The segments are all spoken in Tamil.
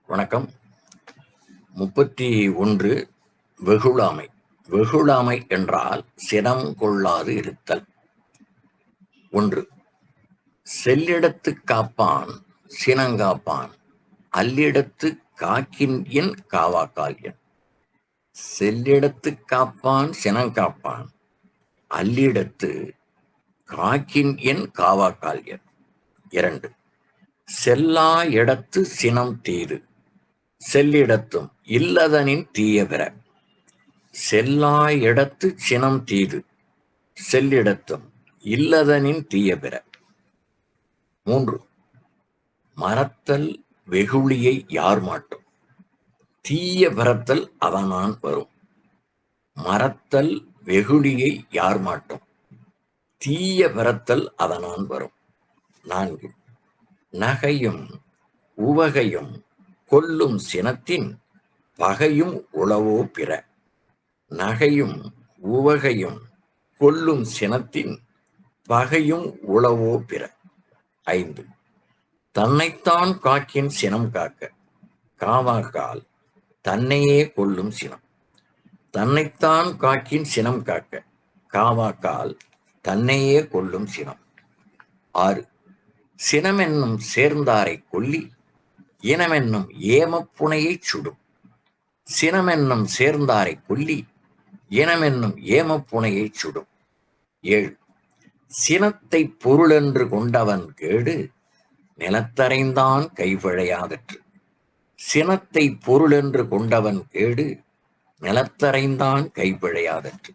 வணக்கம். 31 வெகுளாமை. வெகுளாமை என்றால் சினம் கொள்ளாது இருத்தல். 1. செல்லிடத்துக் காப்பான் சினங்காப்பான் அல்லிடத்துக் காக்கின் காவாக்கால் என். செல்லிடத்துக் காப்பான் சினங்காப்பான் அல்லிடத்து காக்கின் காவாக்கால் என். 2. செல்லா இடத்து சினம் தீது செல்லிடத்தும் இல்லதனின் தீய பிற. செல்லா இடத்து சினம் தீது செல்லிடத்தும் இல்லதனின் தீய பிற. 3. மறத்தல் வெகுளியை யார் மாட்டும் தீய பிறத்தல் அவனான் வரும். மறத்தல் வெகுளியை யார் மாட்டும் தீய பிறத்தல் அவனான் வரும். 4. நகையும் உவகையும் கொல்லும் சினத்தின் பகையும் உளவோ பிற. நகையும் உவகையும் கொல்லும் சினத்தின் பகையும் உளவோ பிற. 5. தன்னைத்தான் காக்கின் சினம் காக்க காவாக்கால் தன்னையே கொல்லும் சினம். தன்னைத்தான் காக்கின் சினம் காக்க காவாக்கால் தன்னையே கொல்லும் சினம். 6. சினமென்னும் சேர்ந்தாரை கொல்லி இனமென்னும் ஏமப்புனையைச் சுடும். சினமென்னும் சேர்ந்தாரை கொல்லி இனமென்னும் ஏமப்புனையைச் சுடும். 7. சினத்தை பொருளென்று கொண்டவன் கேடு நிலத்தரைந்தான் கைவிழையாதற்று. சினத்தை பொருளென்று கொண்டவன் கேடு நிலத்தரைந்தான் கைவிழையாதற்று.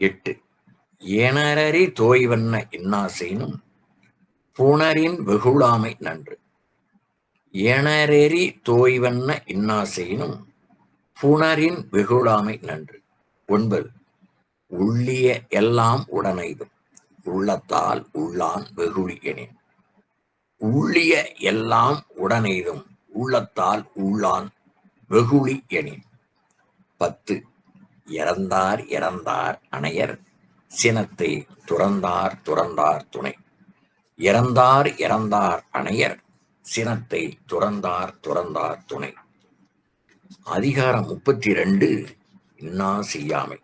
8. ஏனரறி தோய்வன்ன இன்னாசெயினும் புணரின் வெகுளாமை நன்று. ஏனரறி தோய்வன்ன இன்னாசெயினும் புணரின் வெகுளாமை நன்று. 9. உள்ளிய எல்லாம் உடனெய்தும் உள்ளத்தால் உள்ளான் வெகுளி எனின். உள்ளிய எல்லாம் உடனெய்தும் உள்ளத்தால் உள்ளான் வெகுளி எனின். 10. இறந்தார் இறந்தார் அணையர் சினத்தை துறந்தார் துறந்தார் துணை. இறந்தார் இறந்தார் அணையர் சினத்தை துறந்தார் துறந்தார் துணை. அதிகாரம் 32 இன்னா செய்யாமை.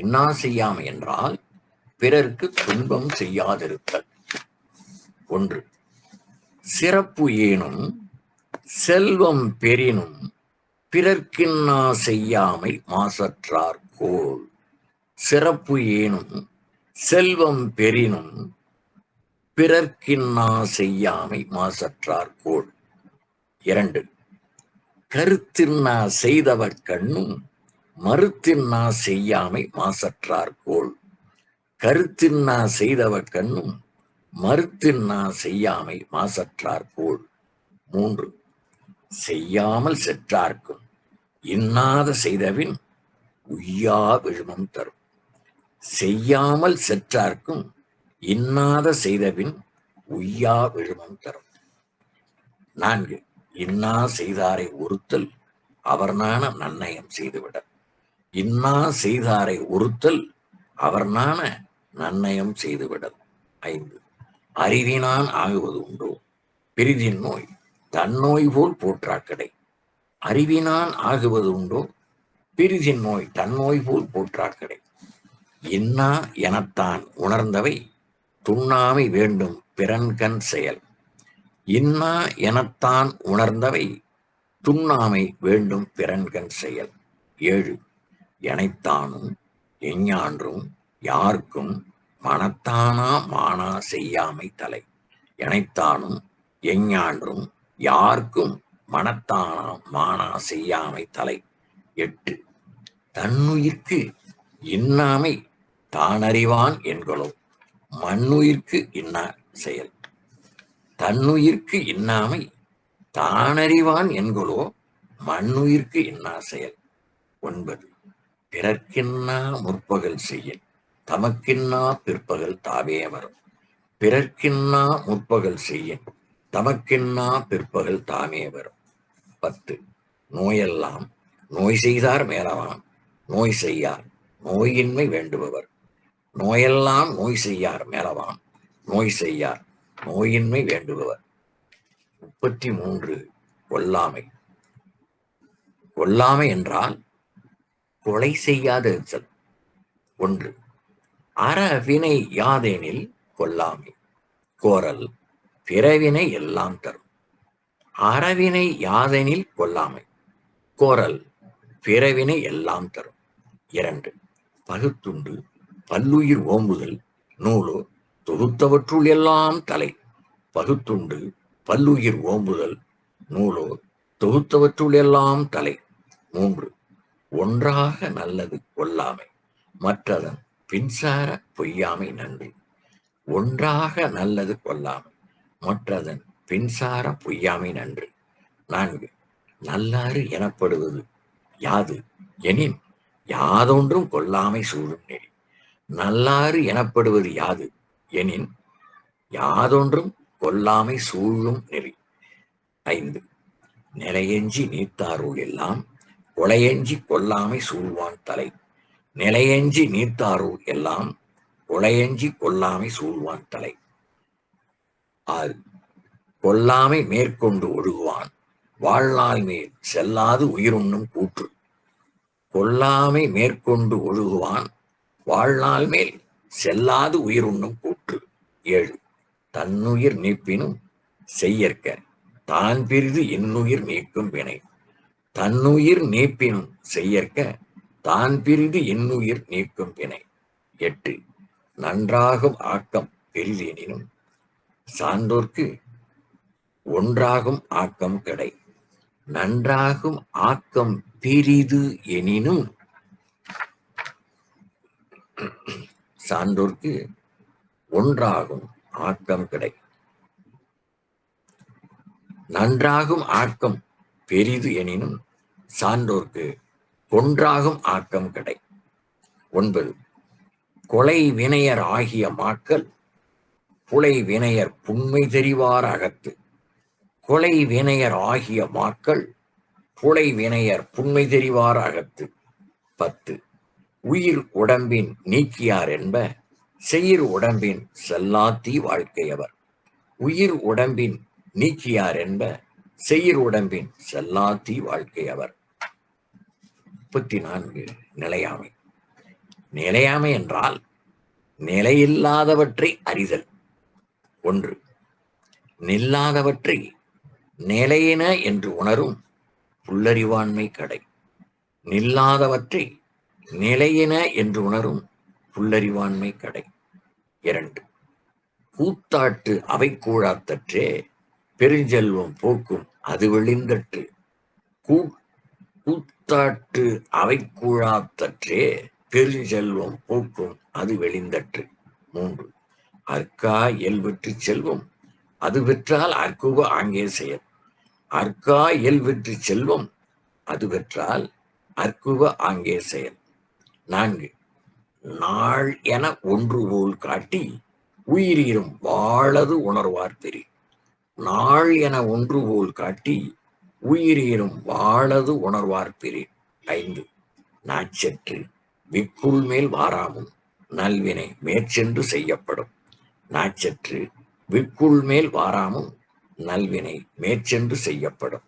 இன்னா செய்யாமை என்றால் பிறர்க்கு துன்பம் செய்யாதிருத்தல். 1. சிறப்பு ஏனும் செல்வம் பெறினும் பிறர்க்கின்னா செய்யாமை மாசற்றார் கோள். சிறப்பு ஏனும் செல்வம் பெறினும் பிறர்க்கின்னா செய்யாமை மாசற்றார் கோள். 2. கருத்தின்னா செய்தவர் கண்ணும் மறுத்தின்னா செய்யாமை மாசற்றார் கோள். கருத்தின்னா செய்தவர் கண்ணும் மறுத்தின்னா செய்யாமை மாசற்றார் கோள். 3. செய்யாமல் செற்றார்க்கும் இன்னாத செய்தவின் உய்யா விழுமம் தரும். செய்யாமல் செற்றார்க்கும் இன்னாத செய்தபின் உய்யா விழுமம் தரும். 4. இன்னா செய்தாரை ஒருத்தல் அவர் நாண நன்னயம் செய்துவிட. இன்னா செய்தாரை ஒருத்தல் அவர் நாண நன்னயம் செய்துவிடல். 5. அறிவினான் ஆகுவது உண்டோ பிரிதின் நோய் தன்னோய் போல் போற்றாக்கடை. அறிவினான் ஆகுவது உண்டோ பிரிதின் நோய் தன்னோய் போல் போற்றாக்கடை. இன்னா எனத்தான் உணர்ந்தவை துண்ணாமை வேண்டும் பிறன்கண் செயல். இன்னா எனத்தான் உணர்ந்தவை துண்ணாமை வேண்டும் பிறன்கண் செயல். 7. எனைத்தானும் எஞ்ஞான்றும் யாருக்கும் மனத்தானா மானா செய்யாமை தலை. எனைத்தானும் எஞ்ஞான்றும் யாருக்கும் மனத்தானா மானா செய்யாமை தலை. 8. தன்னுயிர்க்கு இன்னாமை தானறிவான் என்களோ மண்ணுயிர்க்கு இன்னா செயல். தன்னுயிர்க்கு இன்னாமை தானறிவான் என்களோ மண்ணுயிர்க்கு இன்னா செயல். 9. பிறர்க்கின்னா முற்பகல் செய்யின் தமக்கின்னா பிற்பகல் தாவே வரும். பிறர்க்கின்னா முற்பகல் செய்யின் தமக்கின்னா பிற்பகல் தாமே வரும். 10. நோயெல்லாம் நோய் செய்தார் மேலவான் நோய் செய்யார் நோயின்மை வேண்டுபவர். நோயெல்லாம் நோய் செய்யார் மேலவான் நோய் செய்யார் நோயின்மை வேண்டுபவர். 33 கொல்லாமை. கொல்லாமை என்றால் கொலை செய்யாதிருத்தல். 1. அறவினை யாதெனில் கொல்லாமை. கோரல் பிறவினை எல்லாம் தரும். அறவினை யாதெனில் கொல்லாமை. கோரல் பிறவினை எல்லாம் தரும். 2. பகுத்துண்டு பல்லுயிர் ஓம்புதல் நூலோ தொகுத்தவற்றுள் எல்லாம் தலை. பகுத்துண்டு பல்லுயிர் ஓம்புதல் நூலோ தொகுத்தவற்றுள் எல்லாம் தலை. 3. ஒன்றாக நல்லது கொல்லாமை மற்றதன் பின்சார பொய்யாமை நன்றி. ஒன்றாக நல்லது கொல்லாமை மற்றதன் பின்சார பொய்யாமை நன்று. 4. நல்லாறு எனப்படுவது யாது எனின் யாதொன்றும் கொல்லாமை சூழும் நெறி. நல்லாறு எனப்படுவது யாது எனின் யாதொன்றும் கொல்லாமை சூழும் நெறி. 5. நிலையெஞ்சி நீத்தாருள் எல்லாம் கொலையெஞ்சி கொல்லாமை சூழ்வான் தலை. நிலையெஞ்சி நீத்தாருள் எல்லாம் கொலையெஞ்சி கொல்லாமை சூழ்வான் தலை. 6. கொல்லாமை மேற்கொண்டு ஒழுகுவான் வாழ்நாள் மேல் செல்லாது உயிருண்ணும் கூற்று. கொல்லாமை மேற்கொண்டு ஒழுகுவான் வாழ்நாள் மேல் செல்லாது உயிருண்ணும் கூற்று. 7. தன்னுயிர் நீப்பினும் செய்யற்க தான் பிரிது இன்னுயிர் நீக்கும் வினை. தன்னுயிர் நீப்பினும் செய்யற்க தான் பிரிது இன்னுயிர் நீக்கும் வினை. 8. நன்றாகும் ஆக்கம் பெரிதெனினும் சான்றோர்க்கு ஒன்றாகும் ஆக்கம் கிடை. நன்றாகும் ஆக்கம் பெரிது எனினும் சான்றோர்க்கு ஒன்றாகும் ஆக்கம் கிடை. நன்றாகும் ஆக்கம் பெரிது எனினும் சான்றோர்க்கு ஒன்றாகும் ஆக்கம் கிடை. 9. கொலை வினையர் ஆகிய மாக்கள் புலை வினையர் புண்மை தெரிவார் அகத்து. கொலை வினையர் ஆகிய மாக்கள் புலை வினையர் புண்மை தெரிவார் அகத்து. 10. உயிர் உடம்பின் நீக்கியார் என்ப செயிர் உடம்பின் செல்லாத்தி வாழ்க்கையவர். உயிர் உடம்பின் நீக்கியார் என்ப செயிர் உடம்பின் செல்லாத்தி வாழ்க்கையவர். 34. நிலையாமை. நிலையாமை என்றால் நிலையில்லாதவற்றை அறிதல். 1. நில்லாதவற்றை நிலையின என்று உணரும் புல்லறிவாண்மை கடை. நில்லாதவற்றை நிலையின என்று உணரும் புல்லறிவாண்மை கடை. 2. கூத்தாட்டு அவை கூழாத்தற்றே பெருஞ்செல்வம் போக்கும் அது வெளிந்தற்று. கூத்தாட்டு அவை கூழாத்தற்றே பெருஞ்செல்வம் போக்கும் அது வெளிந்தற்று. 3. அற்கா இயல்பெற்று செல்வம் அது பெற்றால் அற்குவ ஆங்கே செயல். அற்கா இயல்பெற்று செல்வம் அது பெற்றால் அற்குவ ஆங்கே செயல். 4. நாள் என ஒன்று போல் காட்டி உயிரீரும் வாழது உணர்வார் பெரி. நாள் என ஒன்று போல் காட்டி உயிரீரும் வாழது உணர்வார் பெரி. 5. நாச்சற்று விக்குள் மேல் வாராமும் நல்வினை மேற்சென்று செய்யப்படும். நாச்சற்று விக்குள் மேல் வாராமும் நல்வினை மேற்சென்று செய்யப்படும்.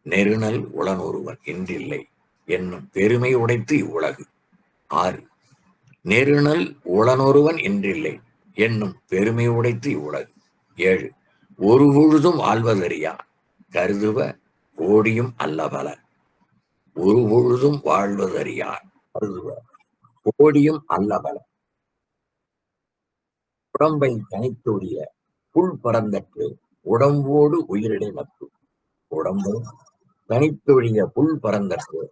நெருநல் உளனொருவன் என்றில்லை என்னும் பெருமை உடைத்து இவ்வுலகு. 6. நெருநல் உளனொருவன் என்றில்லை என்னும் பெருமை உடைத்து இவ்வுலகு. 7. ஒரு பொழுதும் வாழ்வதறியா கருதுவ கோடியும் அல்லபல. ஒரு பொழுதும் வாழ்வதறியார் கருதுவ கோடியும் அல்லபல. உடம்பை தனித்தொழிய புல் பரந்தற்று உடம்போடு உயிரிடை நட்பு. உடம்பை தனித்தொழிய புல் பரந்தற்று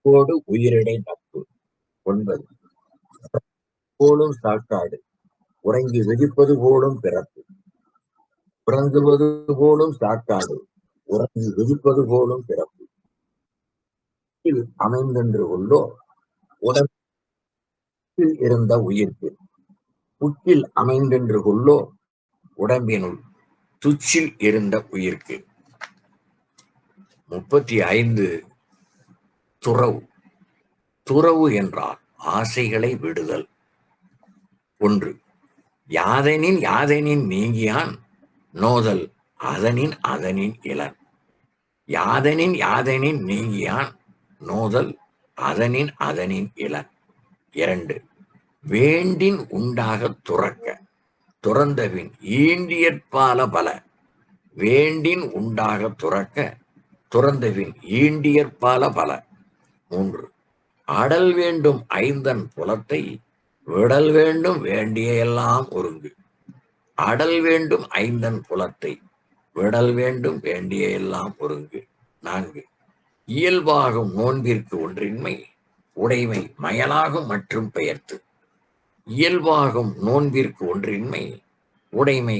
ஓடு உயிரிடை நட்பு. 9. போலும் சாக்காடு உறங்கி விழிப்பது போலும் பிறப்பு. உறங்குவது போலும் சாக்காடு உறங்கி விழிப்பது போலும் பிறப்பு. அமைந்தென்று உள்ளோ உடம்பில் இருந்த உயிர்க்கு. புக்கில் அமைந்தென்று கொள்ளோ உடம்பினுள் துச்சில் இருந்த உயிர்க்கு. 35. துறவு. துறவு என்றால் ஆசைகளை விடுதல். 1. யாதெனின் யாதெனின் நீங்கியான் நோதல் அதனின் அதனின் இளன். யாதனின் யாதனின் நீங்கியான் நோதல் அதனின் அதனின் இளன். 2. வேண்டின் உண்டாகத் துறக்க துறந்தபின் ஈண்டியற்பால பல. வேண்டின் உண்டாகத் துறக்க துறந்தபின் ஈண்டியற்பால பல. 3. அடல் வேண்டும் ஐந்தன் புலத்தை விடல் வேண்டும் வேண்டிய எல்லாம் ஒருங்கு. அடல் வேண்டும் ஐந்தன் புலத்தை விடல் வேண்டும் வேண்டிய எல்லாம் ஒருங்கு. 4. இயல்பாகும் நோன்பிற்கு ஒன்றின்மை உடைமை மயலாகும் மற்றும் பெயர்த்து. இயல்பாகும் நோன்பிற்கு ஒன்றின்மை உடைமை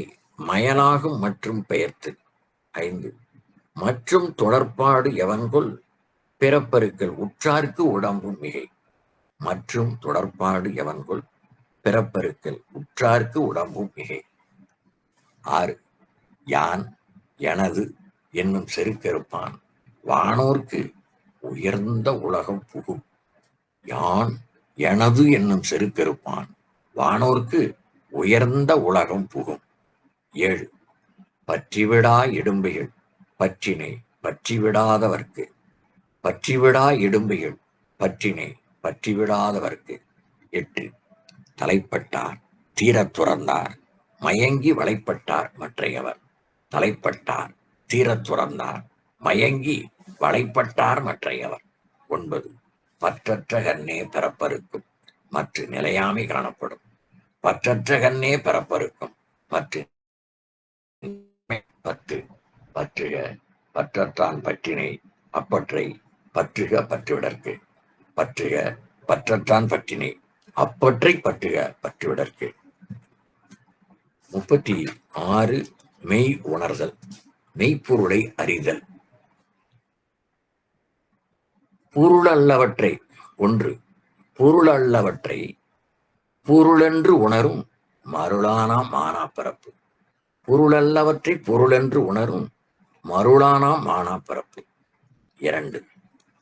மயலாகும் மற்றும் பெயர்த்து. 5. மற்றும் தொடர்பாடு எவன்கொல் பிறப்பருக்கள் உற்றார்க்கு உடம்பும் மிகை. மற்றும் தொடர்பாடு எவன்கொல் பிறப்பருக்கள் உற்றார்க்கு உடம்பும் மிகை. 6. யான் எனது என்னும் செருக்கறுப்பான் வானோர்க்கு உயர்ந்த உலகம் புகும். யான் எனது என்னும் செருக்கறுப்பான் வானோர்க்கு உயர்ந்த உலகம் புகும். 7. பற்றிவிடா இடும்பைகள் பற்றினை பற்றிவிடாதவர்க்கு. பற்றிவிடா இடும்பைகள் பற்றினை பற்றிவிடாதவர்க்கு. 8. தலைப்பட்டார் தீரத் துறந்தார் மயங்கி வளைப்பட்டார் மற்றையவர். தலைப்பட்டார் தீரத் துறந்தார் மயங்கி வளைப்பட்டார் மற்றையவர். 9. பற்றற்ற கண்ணே பிறப்பருக்கும் மற்ற நிலையாமை காணப்படும். பற்றற்ற கண்ணே பிறப்பருக்கும் மற்ற 10. பற்றுக பற்றற்றான் பற்றினை அப்பற்றை பற்றுக பற்றுவிடற்கு. பற்றுக பற்றற்றான் பற்றினை அப்பற்றை பற்றுக பற்றுவிடற்கு. 36. மெய் உணர்தல் மெய்ப்பொருளை அறிதல். பொருளல்லவற்றை 1. பொருளல்லவற்றை பொருளென்று உணரும் மருளானாம் மானாப்பரப்பு. பொருளல்லவற்றை பொருளென்று உணரும் மருளானாம் மானாப்பரப்பு. 2.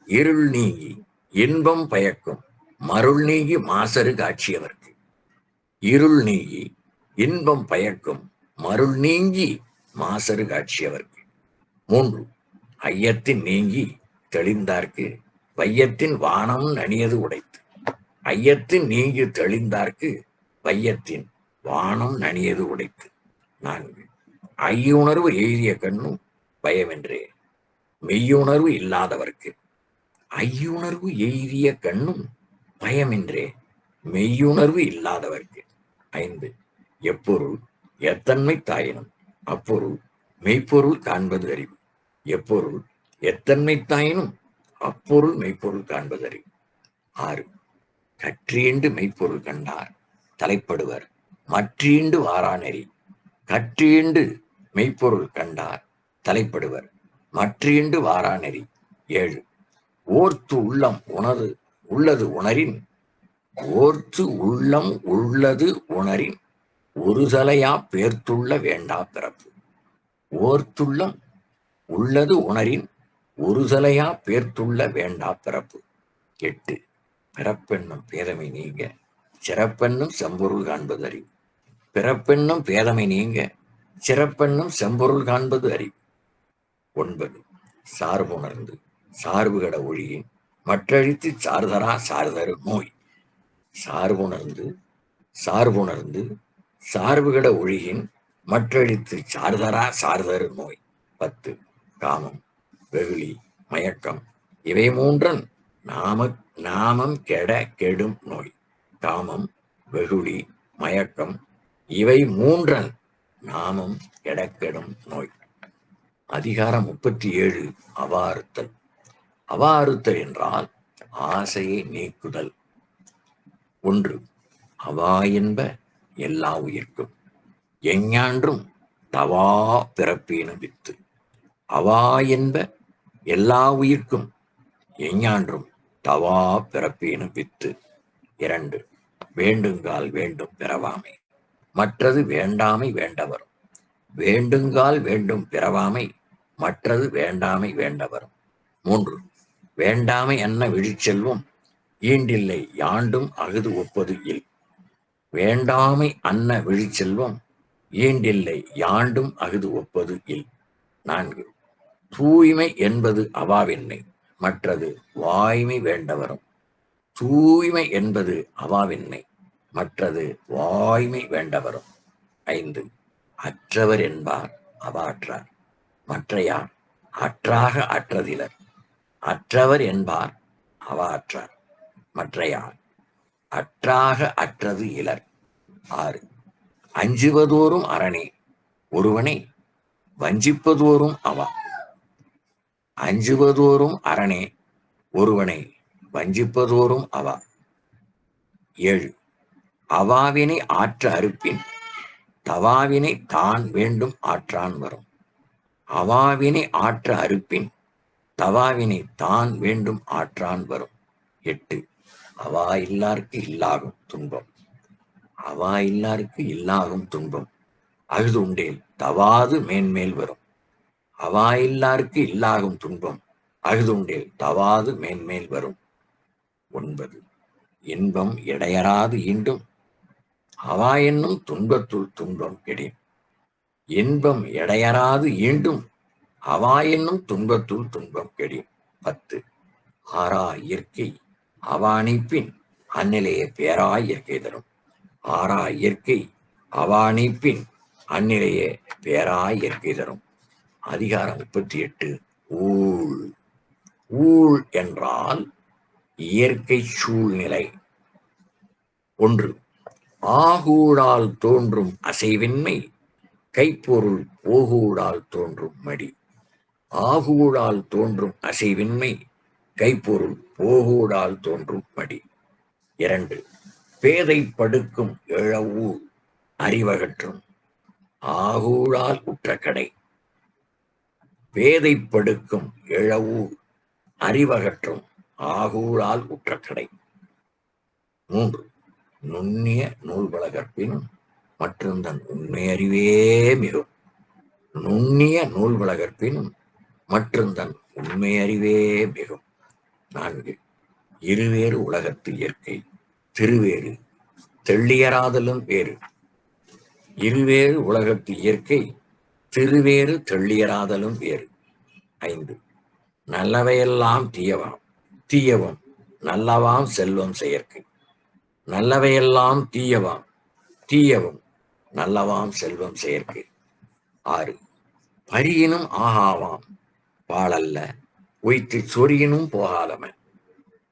இருள் நீங்கி இன்பம் பயக்கும் மருள் நீங்கி மாசறு காட்சியவர்க்கு. இருள் நீங்கி இன்பம் பயக்கும் மருள் நீங்கி மாசறு காட்சியவர்க்கு. 3. ஐயத்தின் நீங்கி தெளிந்தார்க்கு வையத்தின் வானம் நனியது உடைத்து. ஐயத்தின் நீங்கி தெளிந்தார்க்கு வையத்தின் வானம் நனியது உடைத்து. 4. ஐயுணர்வு எய்திய கண்ணும் பயமென்றே மெய்யுணர்வு இல்லாதவர்க்கு. ஐயுணர்வு எய்திய கண்ணும் பயமின்றே மெய்யுணர்வு இல்லாதவர்க்கு. 5. எப்பொருள் எத்தன்மை தாயினும் அப்பொருள் மெய்ப்பொருள் காண்பது அறிவு. எப்பொருள் எத்தன்மை தாயினும் அப்பொருள் மெய்ப்பொருள் காண்பது அறிவு. 6. கற்றீண்டு மெய்ப்பொருள் கண்டார் தலைப்படுவர் மற்றீண்டு வாராநெறி. கற்றீண்டு மெய்ப்பொருள் கண்டார் தலைப்படுவர் மற்றீண்டு வாராநெறி. 7. ஓர்த்து உள்ளம் உணது உள்ளது உணரின் ஓர்த்து உள்ளம் உள்ளது உணரின் ஒருதலையா பேர்த்துள்ள வேண்டா பிறப்பு. ஓர்த்துள்ளம் உள்ளது உணரின் ஒருதலையா பேர்த்துள்ள வேண்டா பிறப்பு. 8. பிறப்பென்னும் பேதமை நீங்க சிறப்பென்னும் செம்பொருள் காண்பது அறிவு. பிறப்பென்னும் பேதமை நீங்க சிறப்பென்னும் செம்பொருள் காண்பது அறிவு. 9. சார்புணர்ந்து சார்புகட ஒழியின் மற்றழித்து சார்தரா சார்தரு நோய். சார்புணர்ந்து சார்புகட ஒழியின் மற்றழித்து சார்தரா சார்தரு நோய். 10. காமம் வெகுளி மயக்கம் இவை மூன்றன் நாமம் கெட கெடும் நோய். காமம் வெகுளி மயக்கம் இவை மூன்றன் நாமம் கெட கெடும் நோய். அதிகாரம் 37. அவாறுத்தல். அவாறுத்தல் என்றால் ஆசையை நீக்குதல். 1. அவா என்ப எல்லா உயிர்க்கும் எஞ்ஞான்றும் தவா பிறப்பேனும் வித்து. அவா என்ப எல்லா உயிர்க்கும் எஞ்ஞான்றும் தவா பிறப்பேனும் வித்து. 2. வேண்டுங்கால் வேண்டும் பிறவாமை மற்றது வேண்டாமை வேண்டவரும். வேண்டுங்கால் வேண்டும் பிறவாமை மற்றது வேண்டாமை வேண்டவரும். 3. வேண்டாமை அன்ன விழிச்செல்வம் ஈண்டில்லை யாண்டும் அகுது ஒப்பது இல். வேண்டாமை அன்ன விழிச்செல்வம் ஈண்டில்லை யாண்டும் அகுது ஒப்பது இல். 4. தூய்மை என்பது அவாவின்மை, மற்றது வாய்மை வேண்டவரும். தூய்மை என்பது அவாவின்மை, மற்றது வாய்மை வேண்டவரும். 5. அற்றவர் என்பார் அவாற்றார், மற்றையார் அற்றாக அற்றதிலர். அற்றவர் என்பார் அவாற்றார், மற்றையார் அற்றாக அற்றது இலர். 6. அஞ்சுவதோறும் அரணே ஒருவனை வஞ்சிப்பதோறும் அவா. அஞ்சுவதோறும் அரணே ஒருவனை வஞ்சிப்பதோறும் அவா. 7. அவாவினை ஆற்ற அறுப்பின் தவாவினை தான் வேண்டும் ஆற்றான் வரும். அவாவினை ஆற்ற அறுப்பின் தவாவினை தான் வேண்டும் ஆற்றான் வரும். 8. அவா இல்லார்க்கு இல்லாகும் துன்பம். அவா இல்லார்க்கு இல்லாகும் துன்பம் அகுது உண்டேல் தவாது மேன்மேல் வரும். அவா இல்லார்க்கு இல்லாகும் துன்பம் அகுது உண்டேல் தவாது மேன்மேல் வரும். 9. இன்பம் இடையறாது ஈண்டும் அவா என்னும் துன்பத்துள் துன்பம் கெடின். இன்பம் இடையறாது ஈண்டும் அவா என்னும் துன்பத்துள் துன்பம் கெடின். 10. ஆறா இயற்கை அவாணிப்பின் அந்நிலையை பேரா இயற்கை தரும். ஆறா இயற்கை அவாணிப்பின் அந்நிலையே பேரா இயற்கை தரும். அதிகாரம் 38. ஊழ். ஊழ் என்றால் இயற்கை சூழ்நிலை. 1. ஆகூடால் தோன்றும் அசைவின்மை கைப்பொருள் போகூடால் தோன்றும் மடி. ஆகூடால் தோன்றும் அசைவின்மை கைப்பொருள் போகூடால் தோன்றும் மடி. 2. பேதை படுக்கும் இழவூழ் அறிவகற்றும் ஆகூடால் உற்ற கடை. பேதை படுக்கும் இழவூழ் அறிவகற்றும் ஆகூடால் உற்ற கடை. 3. நுண்ணிய நூல்பல கற்பினும் மற்றும் தன் உண்மை அறிவே மிகும். நுண்ணிய நூல்பல கற்பினும் மற்றும் தன் உண்மை அறிவே மிகும். 4. இருவேறு உலகத்து இயற்கை திருவேறு தெள்ளியராதலும் வேறு. இருவேறு உலகத்து இயற்கை திருவேறு தெள்ளியராதலும் வேறு. 5. நல்லவையெல்லாம் தீயவாம் தீயவும் நல்லவாம் செல்வம் செயற்கை. நல்லவையெல்லாம் தீயவாம் தீயவும் நல்லவாம் செல்வம் செயற்கை. 6. பரியினும் ஆகாவாம் பாழல்ல உய்த்து சொறியினும் போகாதவன்.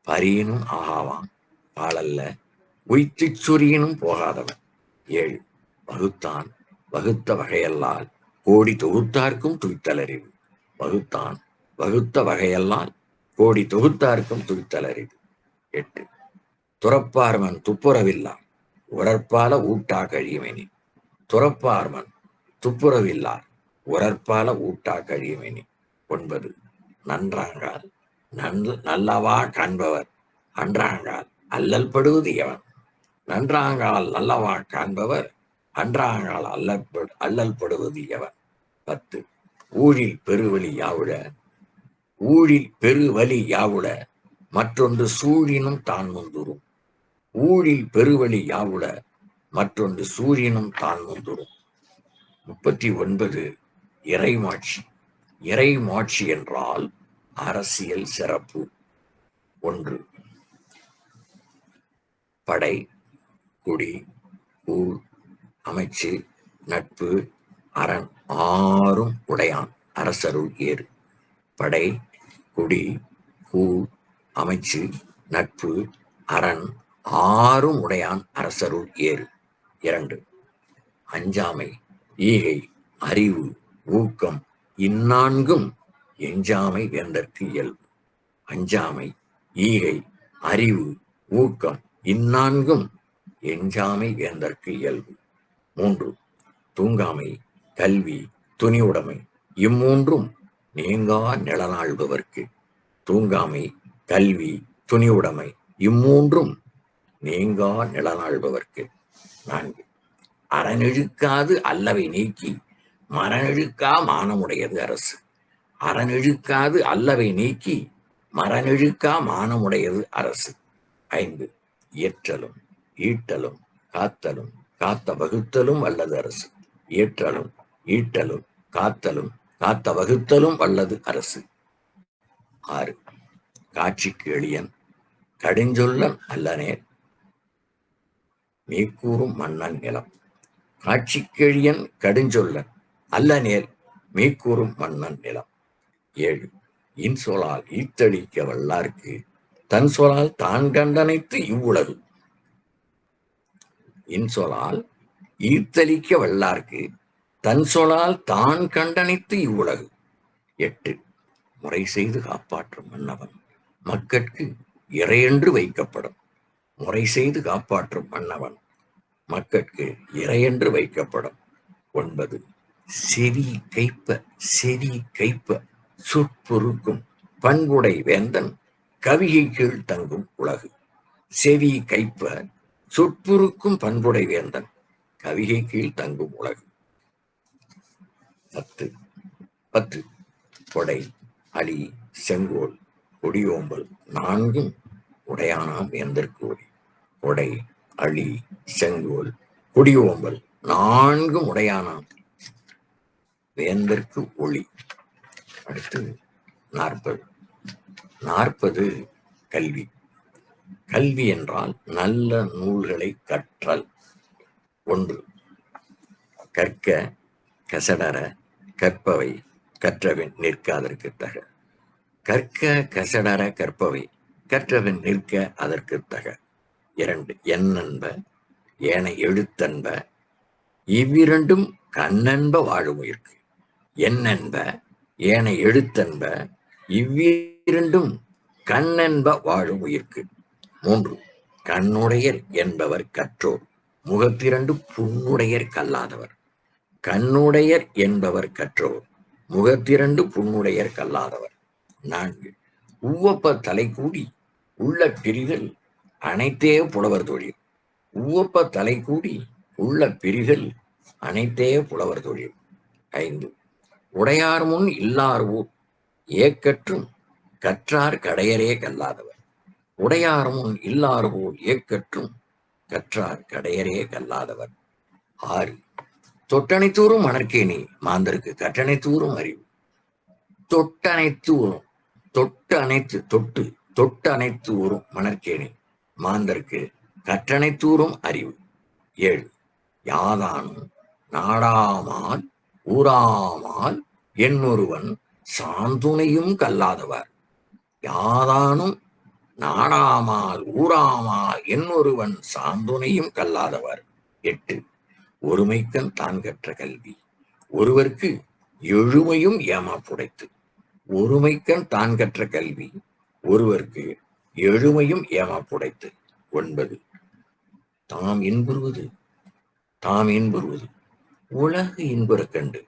பரியினும் ஆகாவாம் பாழல்ல உய்த்து சொறியினும் போகாதவன். 7. வகுத்தான் வகுத்த வகையல்லால் கோடி தொகுத்தார்க்கும் துய்த்தலறிவு. வகுத்தான் வகுத்த வகையல்லால் கோடி தொகுத்தார்க்கும் துய்த்தலறிவு. 8. துறப்பார்மன் துப்புரவில்லா உரற்பால ஊட்டா கழியுமெனி. துறப்பார்மன் துப்புரவில்லார் உரற்பால ஊட்டா கழியுமெனி. 9. நன்றாங்கால் நல்லவா காண்பவர் அன்றாங்கால் அல்லல் படுவது எவன். நன்றாங்கால் நல்லவா காண்பவர் அன்றாங்கால் அல்லல் படுவது எவன். 10. ஊழில் பெருவழி யாவுள ஊழில் பெருவழி யாவுள மற்றொன்று சூழினும் தான் முந்துரும். ஊழில் பெருவழி யாவுள மற்றொன்று சூழினும் தான் முந்துரும். 39. இறைமாட்சி. இறைமாட்சி என்றால் அரசியல் சிறப்பு. 1. படை குடி ஊழ் அமைச்சு நட்பு அரண் ஆறும் உடையான் அரசருள் ஏறு. படை குடி கூழ் அமைச்சு நட்பு அரண் ஆறும் உடையான் அரசருள் ஏறு. 2. அஞ்சாமை ஈகை அறிவு ஊக்கம் இந்நான்கும் எஞ்சாமை வேந்தற்கு இயல்பு. அஞ்சாமை ஈகை அறிவு ஊக்கம் இந்நான்கும் எஞ்சாமை வேந்தற்கு இயல்பு. 3. தூங்காமை கல்வி துணிவுடைமை இம்மூன்றும் நீங்கா நிலநாள்பவர்க்கு. தூங்காமை கல்வி துணிவுடைமை இம்மூன்றும் நீங்கா நிலநாள்பவர்க்கு. 4. அறநெழுக்காது அல்லவை நீக்கி மரநெழுக்கா மானமுடையது அரசு. அறநெழுக்காது அல்லவை நீக்கி மரநெழுக்கா மானமுடையது அரசு. 5. இயற்றலும் ஈட்டலும் காத்தலும் காத்த வகுத்தலும் அல்லது அரசு. ஏற்றலும் ஈட்டலும் காத்தலும் காத்த வகுத்தலும் வல்லது அரசு. 6. காட்சிக்கு எளியன் கடுஞ்சொல்லன் அல்லனேல் மீக்கூறும் மன்னன் நிலம். காட்சிக்கெழியன் கடுஞ்சொல்லன் அல்லனேல் மீக்கூறும் மன்னன் நிலம். 7. இன்சொலால் ஈத்தளிக்க வல்லார்க்கு தன் சொலால் தான் கண்டனைத்து இவ்வுலகு. இன்சொலால் ஈர்த்தளிக்க வல்லார்க்கு தன் சொலால் தான் கண்டனைத்து இவ்வுலகு. 8. முறை செய்து காப்பாற்றும் மன்னவன் மக்கட்கு இறையென்று வைக்கப்படும். முறை செய்து காப்பாற்றும் மன்னவன் மக்கட்கு இறையென்று வைக்கப்படும். 9. செவி கைப்ப சொற்பொருக்கும் பண்புடை வேந்தன் கவிகை கீழ் தங்கும் உலகு. செவி கைப்ப சொற்பொருக்கும் பண்புடை வேந்தன் கவிகை கீழ் தங்கும் உலகு. 10. கொடை அலி செங்கோல் கொடியோம்பல் நான்கும் உடையானாம் வேந்தற்கு ஒளி. கொடை அலி செங்கோல் கொடியோம்பல் நான்கும் உடையானாம் வேந்தற்கு ஒளி. அடுத்து 40. கல்வி. கல்வி என்றால் நல்ல நூல்களை கற்றல். 1. கற்க கசடர கற்பவை கற்றவன் நிற்க அதற்கு தக. கற்க கசடர கற்பவை கற்றவன் நிற்க அதற்கு தக. 2. எண்ணென்ப ஏனை எழுத்தன்ப இவ்விரண்டும் கண்ணென்ப வாழுமுயிர்க்கு. எண்ணென்ப ஏனை எழுத்தன்ப இவ்விரண்டும் கண்ணென்ப வாழுமுயிர்க்கு. 3. கண்ணுடையர் என்பவர் கற்றோர் முகத்திரண்டு புண்ணுடையர் கல்லாதவர். கண்ணுடையர் என்பவர் கற்றோர் முகத்திரண்டு புண்ணுடையர் கல்லாதவர். 4. உவப்ப தலை கூடி உள்ள பிரிதல் அனைத்தே புலவர் தொழில். உவப்ப தலை கூடி உள்ள பிரிதல் அனைத்தே புலவர் தொழில். 5. உடையார் முன் இல்லார் ஊர் ஏக்கற்றும் கற்றார் கடையரே கல்லாதவர். உடையார் முன் இல்லார் ஊர் ஏக்கற்றும் கற்றார் கடையரே கல்லாதவர். 6. தொட்டனைத்தூரும் மணற்கேணி மாந்தருக்கு கற்றனைத்தூரும் அறிவு. தொட்டு அனைத்து ஊரும் மணற்கேணி மாந்தருக்கு கற்றனைத்தூரும் அறிவு. 7. யாதானும் நாடாமால் ஊராமால் என்னொருவன் சாந்துணையும் கல்லாதவர். யாதானும் நாடாமால் ஊராமால் என்னொருவன் சாந்துணையும் கல்லாதவர். 8. ஒருமைக்கண் தான் கற்ற கல்வி ஒருவருக்கு எழுமையும் ஏமாப்புடைத்து. ஒருமைக்கண் தான் கற்ற கல்வி ஒருவருக்கு எழுமையும் ஏமாப்புடைத்து. 9. தாம் இன்புறுவது உலகு இன்புறக் கண்டு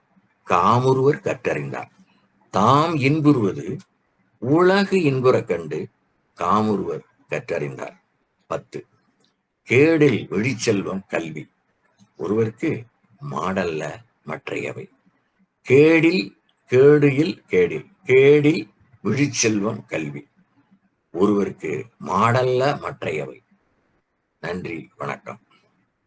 காமுறுவர் கற்றறிந்தார். தாம் இன்புறுவது உலகு இன்புறக் கண்டு காமுறுவர் கற்றறிந்தார். 10. கேடில் வெளிச்செல்வம் கல்வி ஒருவருக்கு மாடல்ல மற்றையவை. கேடில் விழிச்செல்வம் கல்வி ஒருவருக்கு மாடல்ல மற்றையவை. நன்றி, வணக்கம்.